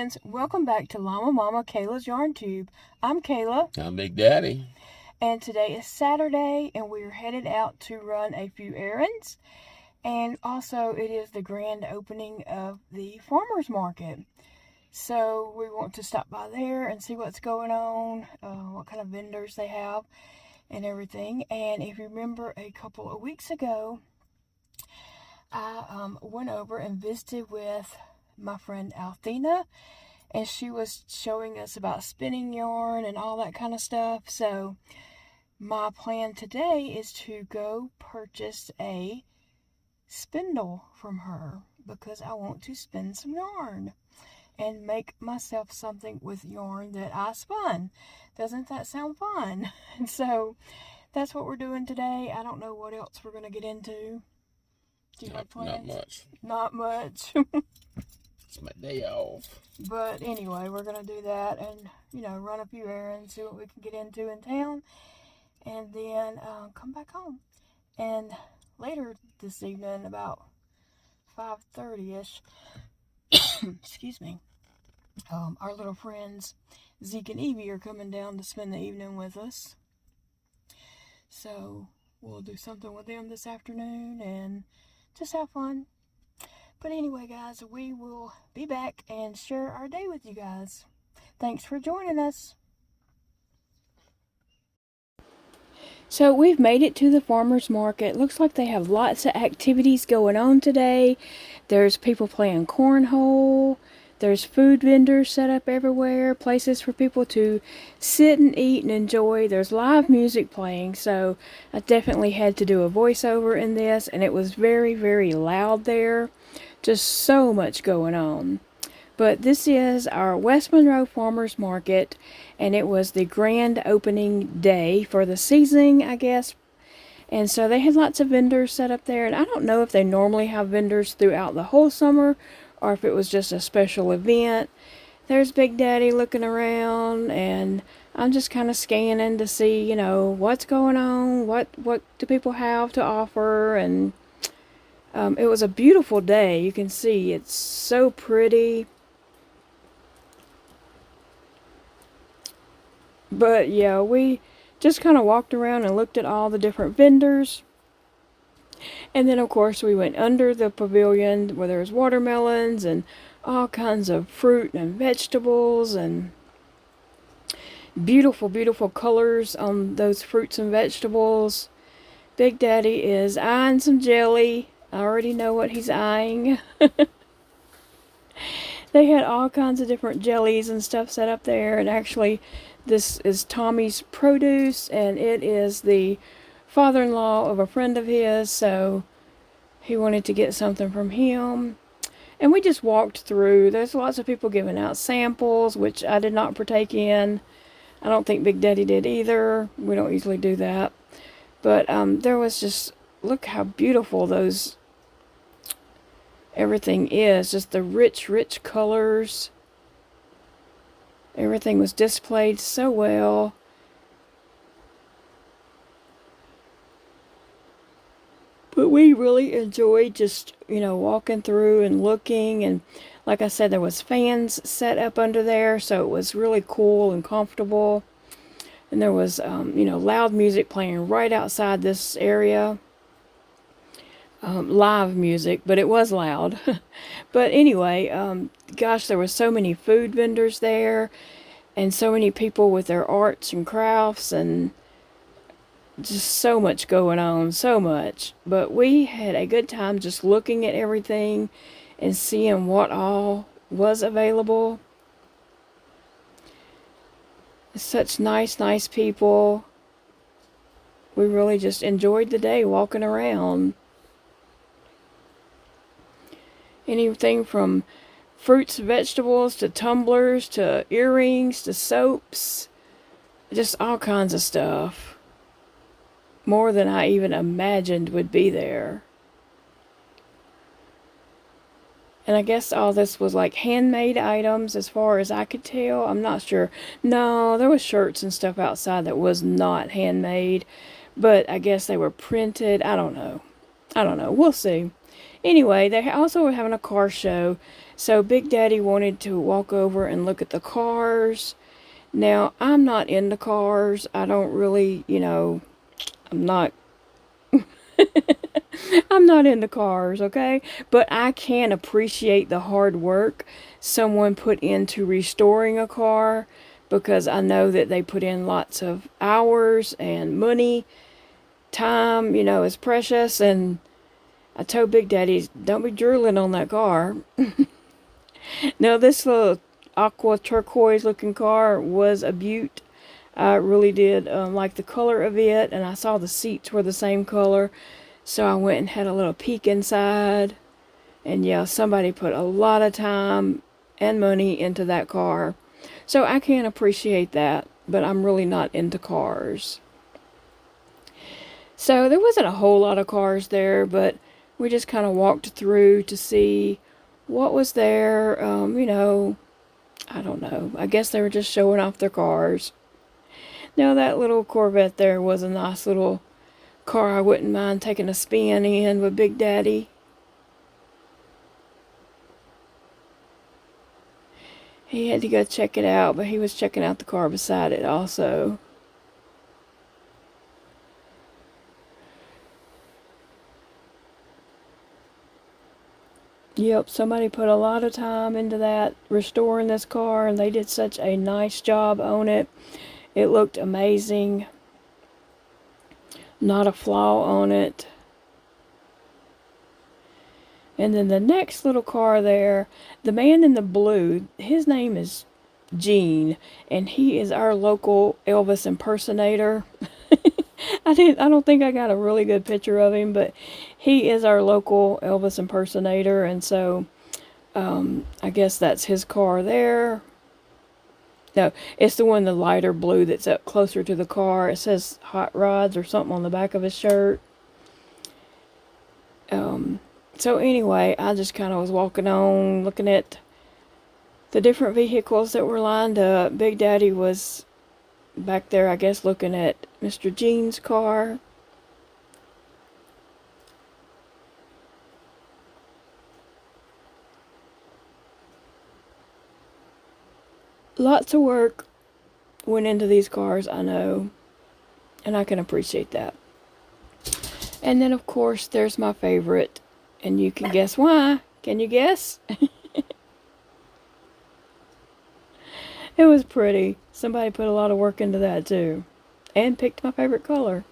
friends, welcome back to Llama Mama Kayla's Yarn Tube. I'm Kayla. I'm Big Daddy. And today is Saturday and we're headed out to run a few errands. And also it is the grand opening of the farmer's market. So we want to stop by there and see what's going on, what kind of vendors they have and everything. And if you remember a couple of weeks ago, I went over and visited with my friend Aletha, and she was showing us about spinning yarn and all that kind of stuff. So my plan today is to go purchase a spindle from her because I want to spin some yarn and make myself something with yarn that I spun. Doesn't that sound fun? And so that's what we're doing today. I don't know what else we're going to get into. Do you have plans? Not much. Not much. It's my day off. But anyway, we're going to do that and, run a few errands, see what we can get into in town, and then come back home. And later this evening, about 5:30ish, excuse me, our little friends Zeke and Evie are coming down to spend the evening with us. So we'll do something with them this afternoon and just have fun. But anyway, guys, we will be back and share our day with you guys. Thanks for joining us. So we've made it to the farmer's market. Looks like they have lots of activities going on today. There's people playing cornhole. There's food vendors set up everywhere. Places for people to sit and eat and enjoy. There's live music playing. So I definitely had to do a voiceover in this. And it was very, very loud there. Just so much going on. But this is our West Monroe Farmers Market, and it was the grand opening day for the season, I guess. And so they had lots of vendors set up there, and I don't know if they normally have vendors throughout the whole summer or if it was just a special event. There's Big Daddy looking around, and I'm just kind of scanning to see, what's going on, what do people have to offer, and it was a beautiful day. You can see it's so pretty. But yeah, we just kind of walked around and looked at all the different vendors. And then of course we went under the pavilion where there was watermelons and all kinds of fruit and vegetables and beautiful, beautiful colors on those fruits and vegetables. Big Daddy is eyeing some jelly. I already know what he's eyeing. They had all kinds of different jellies and stuff set up there. And actually, this is Tommy's produce. And it is the father-in-law of a friend of his. So he wanted to get something from him. And we just walked through. There's lots of people giving out samples, which I did not partake in. I don't think Big Daddy did either. We don't usually do that. But there was just, look how beautiful everything is. Just the rich, rich colors. Everything was displayed so well. But we really enjoyed just, walking through and looking. And like I said, there was fans set up under there. So it was really cool and comfortable. And there was, loud music playing right outside this area. Live music, but it was loud. But anyway, gosh, there were so many food vendors there. And so many people with their arts and crafts. And just so much going on. So much. But we had a good time just looking at everything. And seeing what all was available. Such nice, nice people. We really just enjoyed the day walking around. Anything from fruits and vegetables to tumblers to earrings to soaps. Just all kinds of stuff. More than I even imagined would be there. And I guess all this was like handmade items as far as I could tell. I'm not sure. No, there was shirts and stuff outside that was not handmade. But I guess they were printed. I don't know. We'll see. Anyway, they also were having a car show. So Big Daddy wanted to walk over and look at the cars. Now, I'm not into cars. I don't really, I'm not I'm not into cars, okay? But I can appreciate the hard work someone put into restoring a car, because I know that they put in lots of hours and money. Time, is precious, and I told Big Daddy, don't be drooling on that car. Now, this little aqua turquoise looking car was a beaut. I really did like the color of it, and I saw the seats were the same color. So I went and had a little peek inside. And yeah, somebody put a lot of time and money into that car. So I can appreciate that, but I'm really not into cars. So there wasn't a whole lot of cars there, but we just kind of walked through to see what was there. I don't know. I guess they were just showing off their cars. Now, that little Corvette there was a nice little car. I wouldn't mind taking a spin in with Big Daddy. He had to go check it out, but he was checking out the car beside it also. Yep, somebody put a lot of time into that, restoring this car, and they did such a nice job on it. It looked amazing. Not a flaw on it. And then the next little car there, the man in the blue, his name is Gene, and he is our local Elvis impersonator. I don't think I got a really good picture of him, but he is our local Elvis impersonator, and so I guess that's his car there. No, it's the one, the lighter blue, that's up closer to the car. It says Hot Rods or something on the back of his shirt. So anyway, I just kind of was walking on, looking at the different vehicles that were lined up. Big Daddy was back there, I guess, looking at Mr. Gene's car. Lots of work went into these cars, I know, and I can appreciate that. And then, of course, there's my favorite, and you can guess why. Can you guess? It was pretty. Somebody put a lot of work into that, too, and picked my favorite color.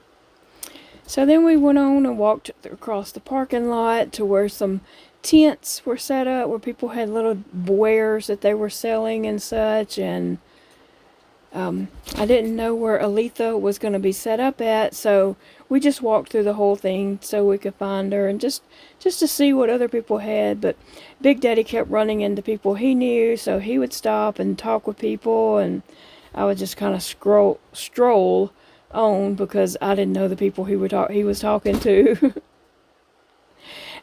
So then we went on and walked across the parking lot to where some tents were set up, where people had little wares that they were selling and such. And I didn't know where Aletha was going to be set up at, so we just walked through the whole thing so we could find her, and just to see what other people had. But Big Daddy kept running into people he knew, so he would stop and talk with people, and I would just kind of stroll on, because I didn't know the people he was talking to.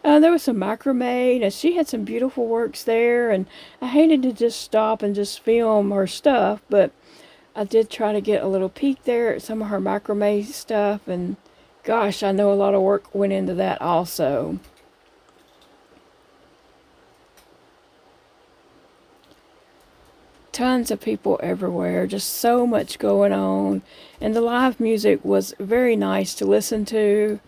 There was some macrame, and she had some beautiful works there, and I hated to just stop and just film her stuff, but I did try to get a little peek there at some of her macrame stuff, and gosh, I know a lot of work went into that also. Tons of people everywhere, just so much going on, and the live music was very nice to listen to.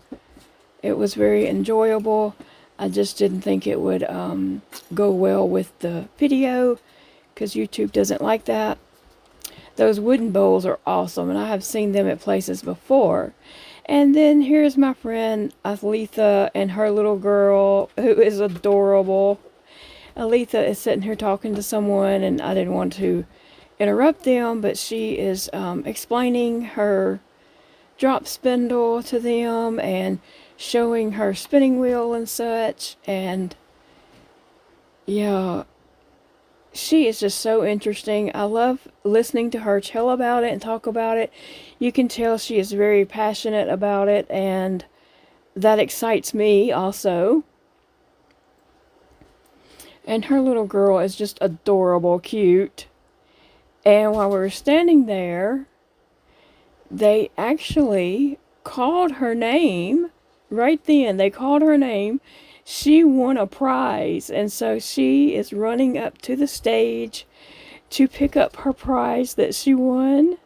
It was very enjoyable. I just didn't think it would go well with the video, because YouTube doesn't like that. Those wooden bowls are awesome, and I have seen them at places before. And then here's my friend Aletha and her little girl, who is adorable. Aletha is sitting here talking to someone, and I didn't want to interrupt them, but she is explaining her drop spindle to them and showing her spinning wheel and such. And yeah, she is just so interesting. I love listening to her tell about it and talk about it. You can tell she is very passionate about it, and that excites me also. And her little girl is just adorable, cute. And while we were standing there, they actually called her name right then. They called her name. she won a prize, and so she is running up to the stage to pick up her prize that she won.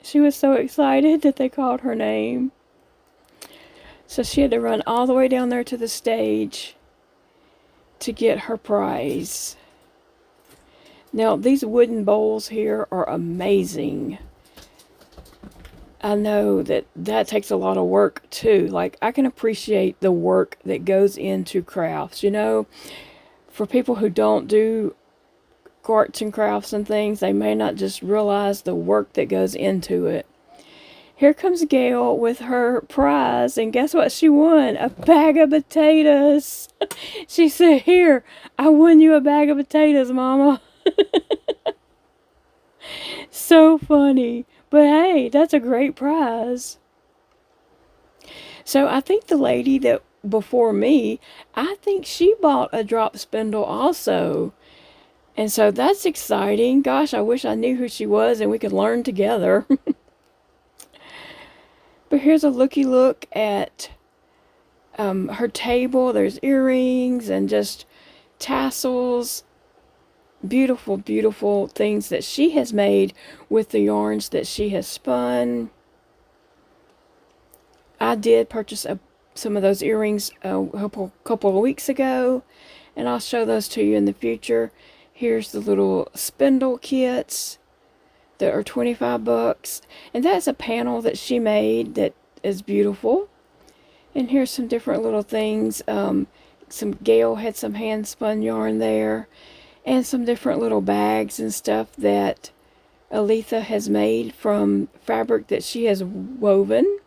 She was so excited that they called her name. So she had to run all the way down there to the stage to get her prize. Now, these wooden bowls here are amazing. I know that takes a lot of work too. Like, I can appreciate the work that goes into crafts. You know, for people who don't do arts and crafts and things, they may not just realize the work that goes into it. Here comes Gail with her prize, and guess what she won? A bag of potatoes. She said, "Here, I won you a bag of potatoes, Mama." So funny. But hey, that's a great prize. So I think the lady that before me, I think she bought a drop spindle also. And so that's exciting. Gosh, I wish I knew who she was and we could learn together. But here's a looky look at her table. There's earrings and just tassels. Beautiful, beautiful things that she has made with the yarns that she has spun. I did purchase some of those earrings a couple of weeks ago, and I'll show those to you in the future. Here's the little spindle kits that are $25, and that's a panel that she made that is beautiful. And here's some different little things. Gail had some hand spun yarn there, and some different little bags and stuff that Aletha has made from fabric that she has woven.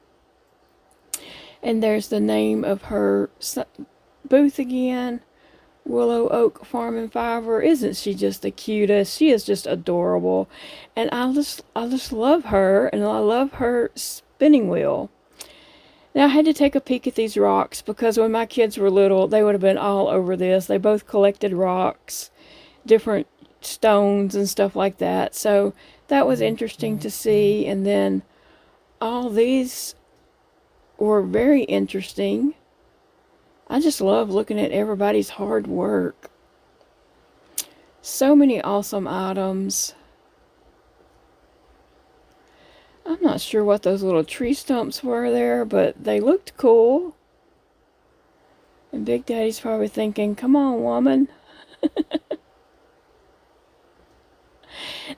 And there's the name of her booth again, Willow Oak Farm and Fiber. Isn't she just the cutest? She is just adorable, and I just love her, and I love her spinning wheel. Now, I had to take a peek at these rocks because when my kids were little, they would have been all over this. They both collected rocks, different stones and stuff like that. So that was interesting to see. And then all these were very interesting. I just love looking at everybody's hard work. So many awesome items. I'm not sure what those little tree stumps were there, but they looked cool. And Big Daddy's probably thinking, "Come on, woman."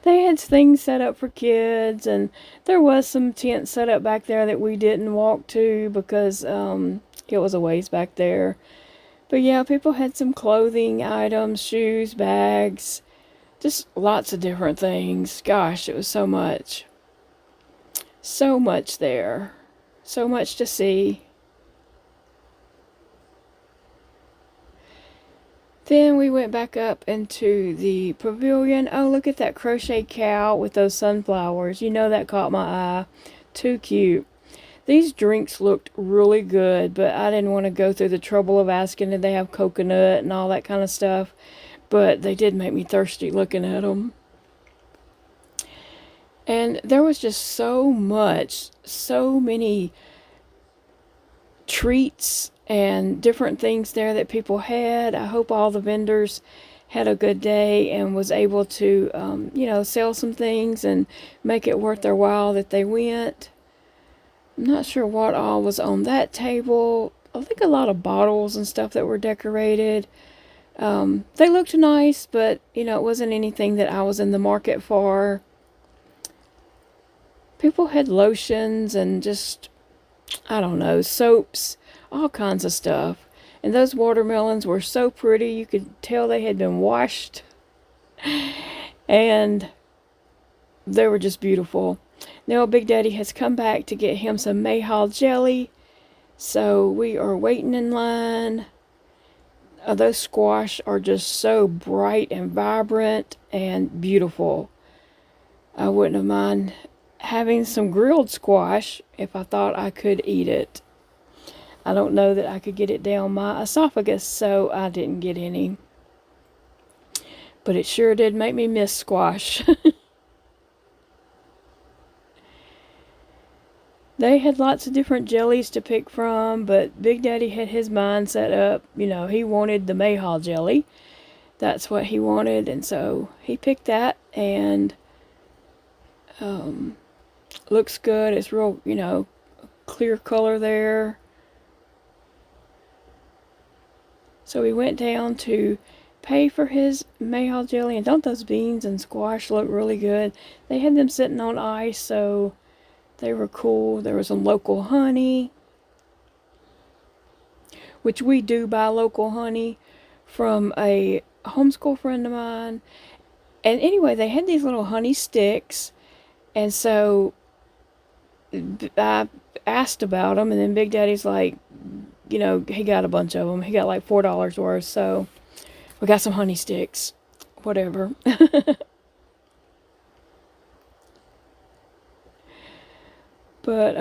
They had things set up for kids, and there was some tents set up back there that we didn't walk to because it was a ways back there. But yeah, people had some clothing items, shoes, bags, just lots of different things. Gosh, it was so much. So much there. So much to see. Then we went back up into the pavilion. Oh, look at that crochet cow with those sunflowers. You know, that caught my eye. Too cute. These drinks looked really good, but I didn't want to go through the trouble of asking did they have coconut and all that kind of stuff. But they did make me thirsty looking at them. And there was just so much, so many treats and different things there that people had. I hope all the vendors had a good day and was able to, sell some things and make it worth their while that they went. I'm not sure what all was on that table. I think a lot of bottles and stuff that were decorated. They looked nice, but, it wasn't anything that I was in the market for. People had lotions and just, I don't know, soaps, all kinds of stuff. And those watermelons were so pretty. You could tell they had been washed. And they were just beautiful. Now Big Daddy has come back to get him some Mayhaw jelly. So we are waiting in line. Those squash are just so bright and vibrant and beautiful. I wouldn't have minded having some grilled squash if I thought I could eat it. I don't know that I could get it down my esophagus, so I didn't get any. But it sure did make me miss squash. They had lots of different jellies to pick from, but Big Daddy had his mind set up. You know, he wanted the mayhaw jelly. That's what he wanted, and so he picked that, and looks good. It's real, you know, clear color there. So we went down to pay for his mayhaw jelly, and don't those beans and squash look really good? They had them sitting on ice, so they were cool. There was some local honey, which we do buy local honey from a homeschool friend of mine. And anyway, they had these little honey sticks, and so I asked about them, and then Big Daddy's like, you know, he got a bunch of them. He got like $4 worth, so we got some honey sticks. Whatever. But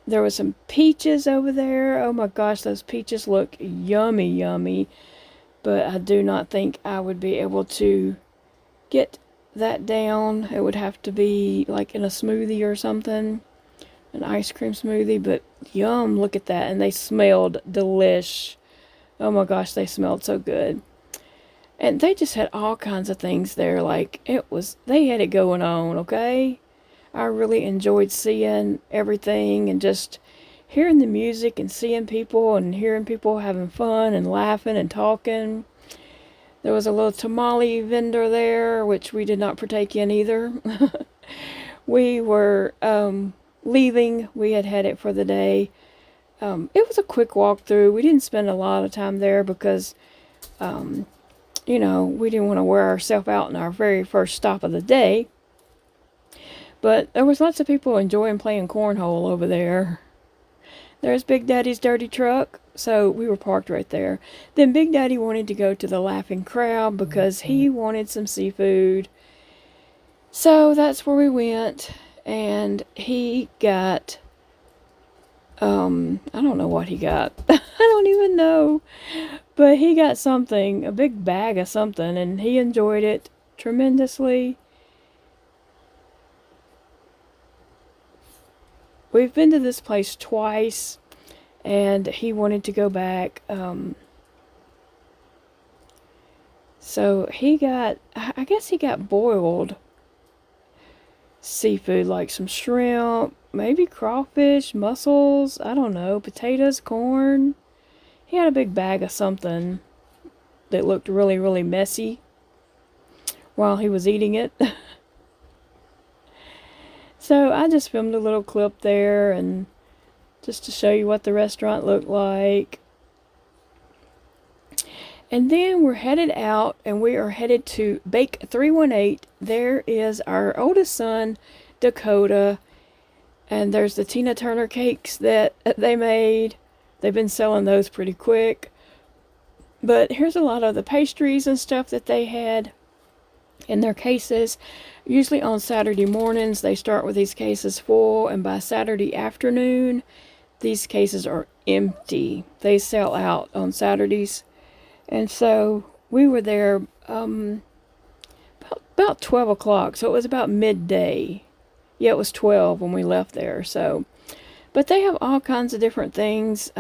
there was some peaches over there. Oh my gosh, those peaches look yummy, yummy. But I do not think I would be able to get that down. It would have to be like in a smoothie or something. An ice cream smoothie. But yum, look at that. And they smelled delish. Oh my gosh, they smelled so good. And they just had all kinds of things there. Like, they had it going on, okay? I really enjoyed seeing everything and just hearing the music and seeing people and hearing people having fun and laughing and talking. There was a little tamale vendor there, which we did not partake in either. We were leaving. We had it for the day. It was a quick walk through. We didn't spend a lot of time there because, you know, we didn't want to wear ourselves out in our very first stop of the day. But there was lots of people enjoying playing cornhole over there. There's Big Daddy's dirty truck, so we were parked right there. Then Big Daddy wanted to go to the Laughing Crowd because he wanted some seafood. So that's where we went, and he got, I don't know what he got. I don't even know. But he got something, a big bag of something, and he enjoyed it tremendously. We've been to this place twice, and he wanted to go back. So he got, I guess he got boiled seafood, like some shrimp, maybe crawfish, mussels, I don't know, potatoes, corn. He had a big bag of something that looked really, really messy while he was eating it. So I just filmed a little clip there, and just to show you what the restaurant looked like. And then we're headed out, and we are headed to Bake 318. There is our oldest son, Dakota, and there's the Tina Turner cakes that they made. They've been selling those pretty quick. But here's a lot of the pastries and stuff that they had in their cases. Usually on Saturday mornings, they start with these cases full, and by Saturday afternoon, these cases are empty. They sell out on Saturdays. And so we were there about 12 o'clock, so it was about midday. Yeah, it was 12 when we left there. So, but they have all kinds of different things,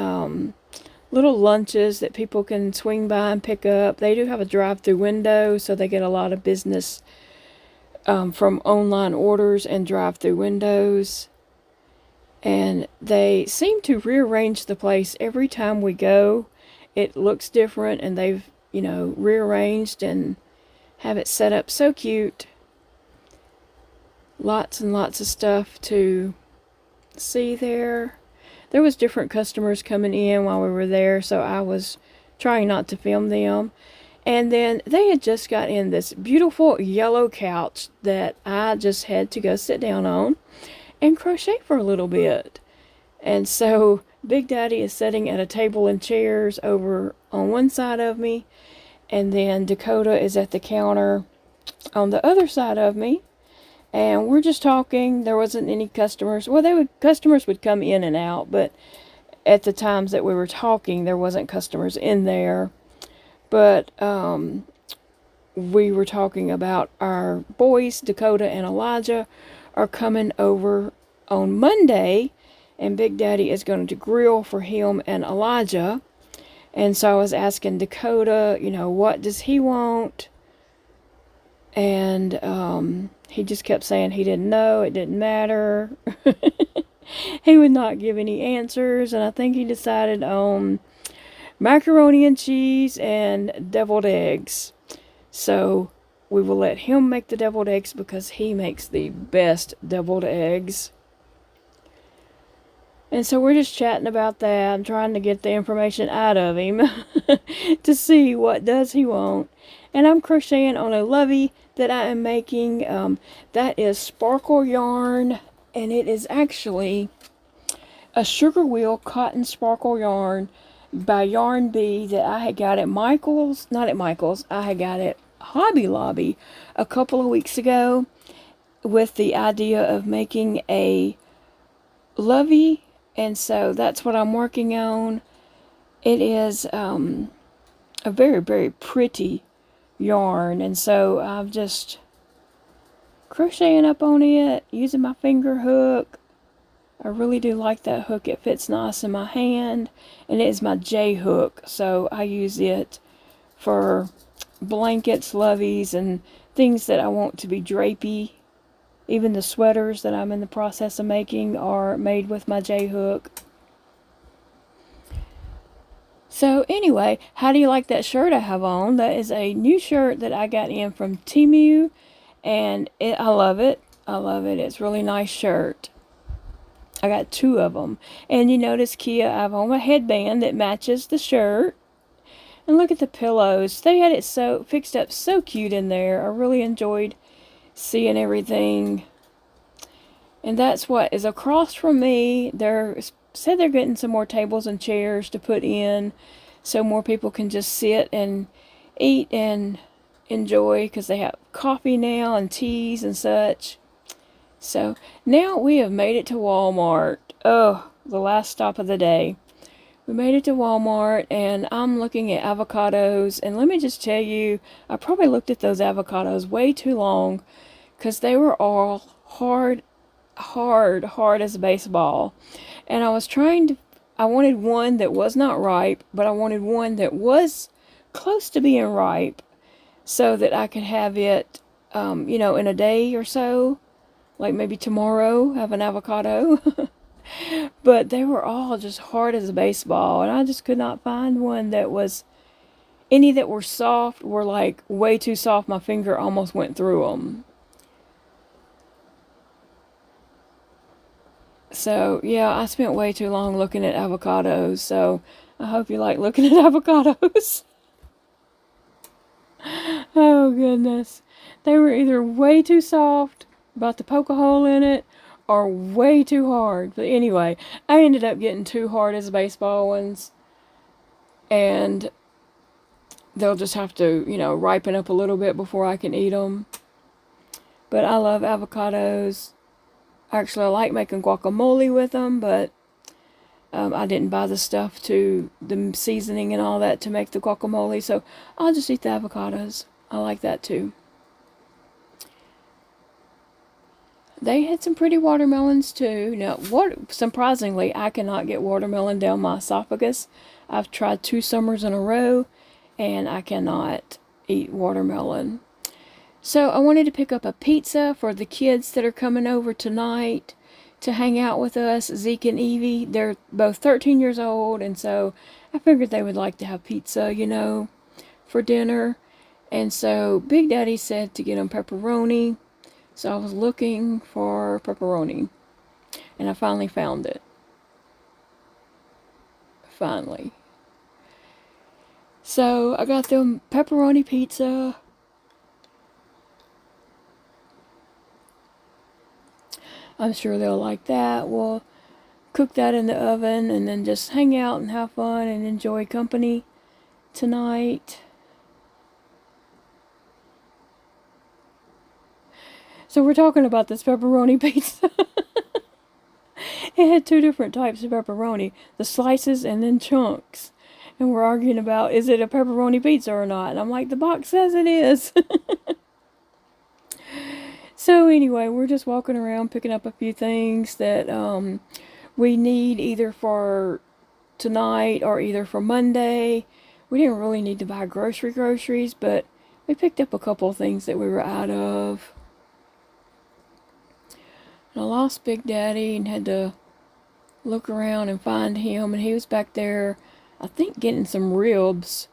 little lunches that people can swing by and pick up. They do have a drive-through window, so they get a lot of business from online orders and drive-through windows. And they seem to rearrange the place every time we go. It looks different, and they've, you know, rearranged and have it set up so cute. Lots and lots of stuff to see there. There was different customers coming in while we were there, so I was trying not to film them. And then they had just got in this beautiful yellow couch that I just had to go sit down on and crochet for a little bit. And so Big Daddy is sitting at a table and chairs over on one side of me, and then Dakota is at the counter on the other side of me. And we're just talking. There wasn't any customers. Well, customers would come in and out, but at the times that we were talking, there wasn't customers in there. But we were talking about our boys, Dakota and Elijah, are coming over on Monday, and Big Daddy is going to grill for him and Elijah. And so I was asking Dakota, what does he want? And he just kept saying he didn't know, it didn't matter. He would not give any answers, and I think he decided on macaroni and cheese and deviled eggs. So we will let him make the deviled eggs because he makes the best deviled eggs. And so we're just chatting about that. I'm trying to get the information out of him to see what does he want. And I'm crocheting on a Lovey that I am making. That is sparkle yarn, and it is actually a sugar wheel cotton sparkle yarn by Yarn Bee that I had got at Michael's, not at Michael's, I had got at Hobby Lobby a couple of weeks ago with the idea of making a Lovey, and so that's what I'm working on. It is a very, very pretty yarn, and so I'm just crocheting up on it using my finger hook. I really do like that hook. It fits nice in my hand, and it is my J hook, so I use it for blankets, loveys, and things that I want to be drapey. Even the sweaters that I'm in the process of making are made with my J hook. So anyway, how do you like that shirt I have on? That is a new shirt that I got in from Temu, and I love it. I love it. It's a really nice shirt. I got 2 of them. And you notice, Kia, I have on a headband that matches the shirt. And look at the pillows. They had it so fixed up so cute in there. I really enjoyed seeing everything. And that's what is across from me. Said they're getting some more tables and chairs to put in so more people can just sit and eat and enjoy, because they have coffee now and teas and such. So now we have made it to Walmart. Oh, the last stop of the day. We made it to Walmart, and I'm looking at avocados. And let me just tell you, I probably looked at those avocados way too long, because they were all hard as a baseball. And I wanted one that was not ripe, but I wanted one that was close to being ripe, so that I could have it, in a day or so. Like maybe tomorrow, have an avocado. But they were all just hard as a baseball, and I just could not find one that was, any that were soft were like way too soft. My finger almost went through them. So yeah, I spent way too long looking at avocados, so I hope you like looking at avocados. Oh goodness. They were either way too soft, about to poke a hole in it, or way too hard. But anyway, I ended up getting 2 hard as baseball ones, and they'll just have to, ripen up a little bit before I can eat them. But I love avocados. Actually, I like making guacamole with them, but I didn't buy the stuff the seasoning and all that to make the guacamole, so I'll just eat the avocados. I like that too. They had some pretty watermelons too. Now, surprisingly, I cannot get watermelon down my esophagus. I've tried 2 summers in a row, and I cannot eat watermelon. So I wanted to pick up a pizza for the kids that are coming over tonight to hang out with us, Zeke and Evie. They're both 13 years old, and so I figured they would like to have pizza, for dinner. And so Big Daddy said to get them pepperoni. So I was looking for pepperoni, and I finally found it. Finally. So I got them pepperoni pizza. I'm sure they'll like that. We'll cook that in the oven and then just hang out and have fun and enjoy company tonight. So we're talking about this pepperoni pizza. It had 2 different types of pepperoni, the slices and then chunks. And we're arguing about, is it a pepperoni pizza or not? And I'm like, the box says it is. So anyway, we're just walking around picking up a few things that we need either for tonight or either for Monday. We didn't really need to buy groceries, but we picked up a couple of things that we were out of. And I lost Big Daddy and had to look around and find him, and he was back there, I think, getting some ribs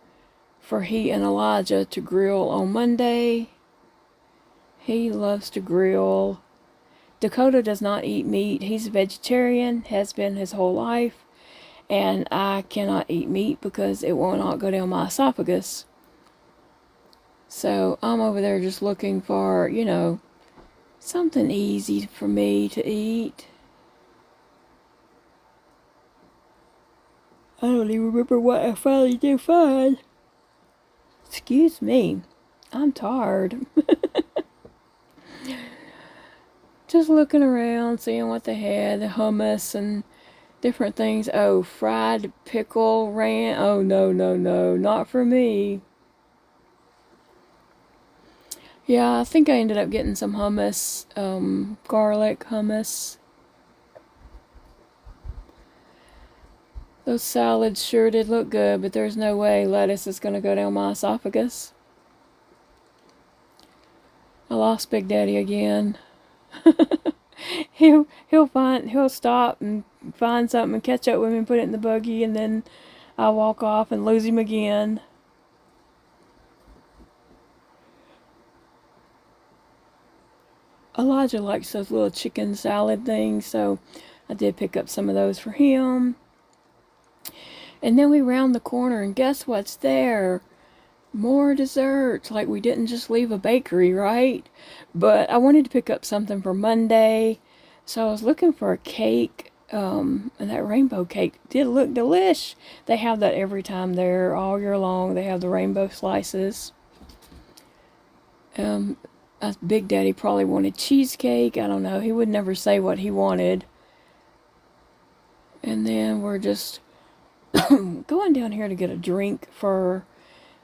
for he and Elijah to grill on Monday. He loves to grill. Dakota does not eat meat. He's a vegetarian, has been his whole life, and I cannot eat meat because it will not go down my esophagus. So I'm over there just looking for, you know, something easy for me to eat. I don't even remember what I finally did find. Excuse me, I'm tired. Just looking around, seeing what they had, the hummus and different things. Oh, fried pickle ranch. Oh, no, not for me. Yeah, I think I ended up getting some hummus, garlic hummus. Those salads sure did look good, but there's no way lettuce is going to go down my esophagus. I lost Big Daddy again. He'll stop and find something and catch up with me and put it in the buggy, and then I'll walk off and lose him again. Elijah likes those little chicken salad things, so I did pick up some of those for him. And then we round the corner, and guess what's there? More desserts. Like, we didn't just leave a bakery, right? But I wanted to pick up something for Monday, so I was looking for a cake, and that rainbow cake did look delish. They have that every time there, all year long. They have the rainbow slices. Big Daddy probably wanted cheesecake. I don't know. He would never say what he wanted. And then we're just going down here to get a drink for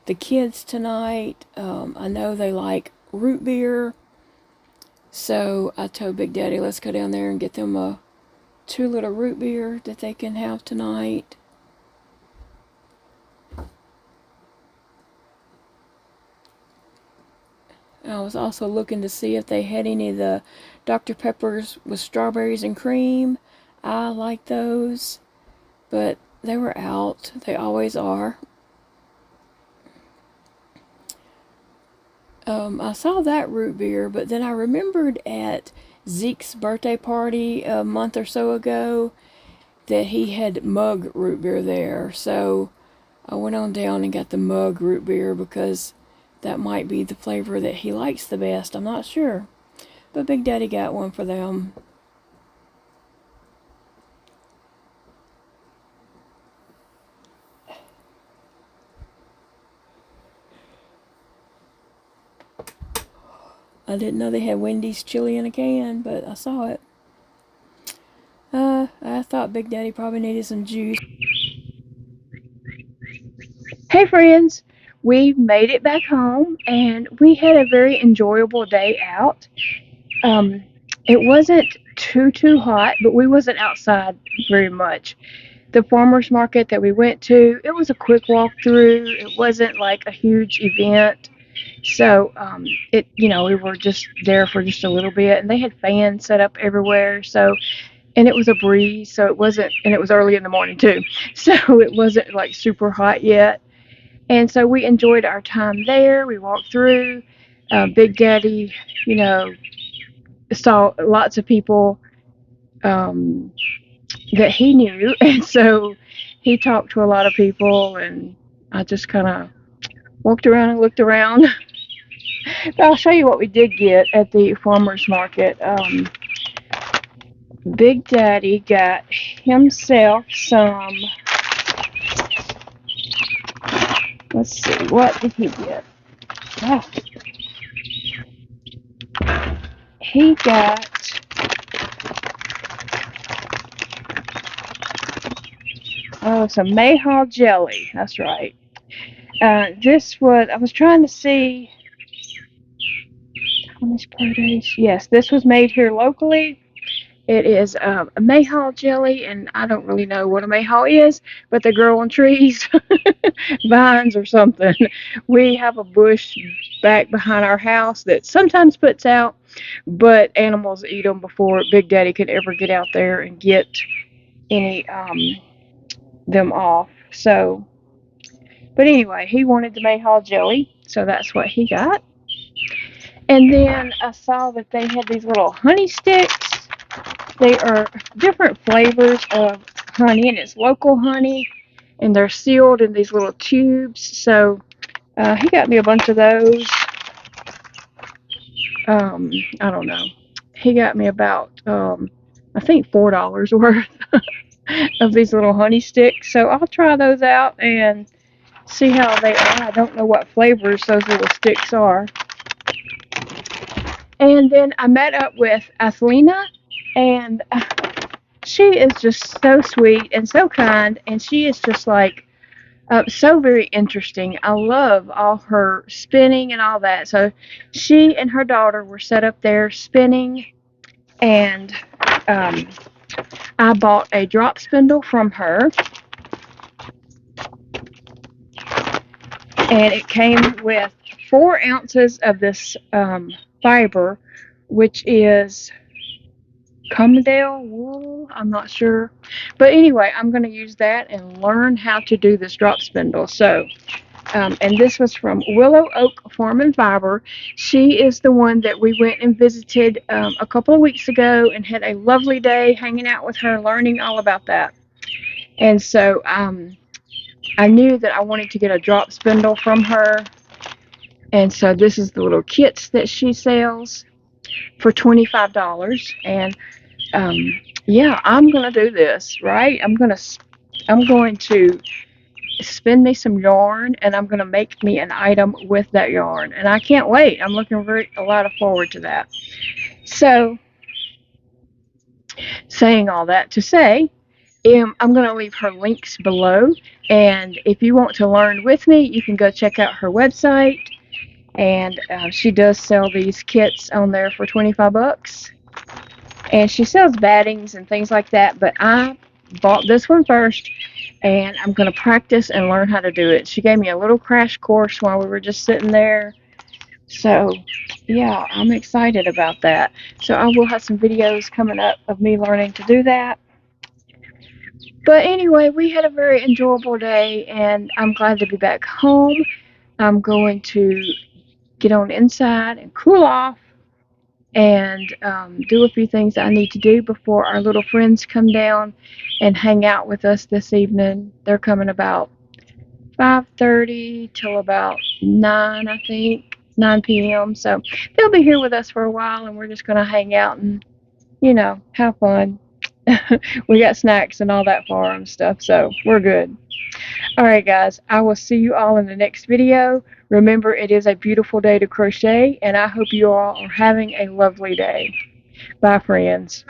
the kids tonight. I know they like root beer, so I told Big Daddy, let's go down there and get them a 2-liter root beer that they can have tonight. I was also looking to see if they had any of the Dr. Peppers with strawberries and cream. I like those, but they were out. They always are. I saw that root beer, but then I remembered at Zeke's birthday party a month or so ago that he had mug root beer there. So I went on down and got the mug root beer because that might be the flavor that he likes the best. I'm not sure. But Big Daddy got one for them. I didn't know they had Wendy's chili in a can, but I saw it. I thought Big Daddy probably needed some juice. Hey friends, we've made it back home, and we had a very enjoyable day out. It wasn't too hot, but we wasn't outside very much. The farmer's market that we went to, it was a quick walk through. It wasn't like a huge event. So, we were just there for just a little bit, and they had fans set up everywhere. So, and it was a breeze, so it wasn't, and it was early in the morning too. So it wasn't like super hot yet. And so we enjoyed our time there. We walked through. Big Daddy, saw lots of people that he knew, and so he talked to a lot of people, and I just kind of walked around and looked around. But I'll show you what we did get at the farmer's market. Big Daddy got himself some, let's see, what did he get? Oh. He got some mayhaw jelly. That's right. I was trying to see. Thomas Produce. Yes, this was made here locally. It is a mayhaw jelly, and I don't really know what a mayhaw is, but they grow on trees, vines or something. We have a bush back behind our house that sometimes puts out, but animals eat them before Big Daddy could ever get out there and get any them off. So, but anyway, he wanted the mayhaw jelly, so that's what he got. And then I saw that they had these little honey sticks. They are different flavors of honey, and it's local honey, and they're sealed in these little tubes. So he got me a bunch of those. I don't know. He got me about I think $4 worth of these little honey sticks. So I'll try those out and see how they are. I don't know what flavors those little sticks are. And then I met up with Athelina, and she is just so sweet and so kind, and she is just like so very interesting. I love all her spinning and all that. So she and her daughter were set up there spinning, and I bought a drop spindle from her, and it came with 4 ounces of this fiber, which is Commodale wool. I'm not sure, but anyway, I'm going to use that and learn how to do this drop spindle. So and this was from Willow Oak Farm and Fiber. She is the one that we went and visited a couple of weeks ago and had a lovely day hanging out with her, learning all about that. And so I knew that I wanted to get a drop spindle from her. And so this is the little kits that she sells for $25. And yeah, I'm gonna do this, right? I'm going to spin me some yarn, and I'm going to make me an item with that yarn, and I can't wait. I'm looking a lot of forward to that. So saying all that to say, I'm going to leave her links below, and if you want to learn with me, you can go check out her website, and she does sell these kits on there for 25 bucks, and she sells battings and things like that, but I bought this one first, and I'm going to practice and learn how to do it. She gave me a little crash course while we were just sitting there. So, yeah, I'm excited about that. So I will have some videos coming up of me learning to do that. But anyway, we had a very enjoyable day, and I'm glad to be back home. I'm going to get on inside and cool off and do a few things that I need to do before our little friends come down and hang out with us this evening. They're coming about 5:30 till about 9, I think, 9 p.m. So they'll be here with us for a while, and we're just going to hang out and, have fun. We got snacks and all that for them stuff, so we're good. All right, guys, I will see you all in the next video. Remember, it is a beautiful day to crochet, and I hope you all are having a lovely day. Bye, friends.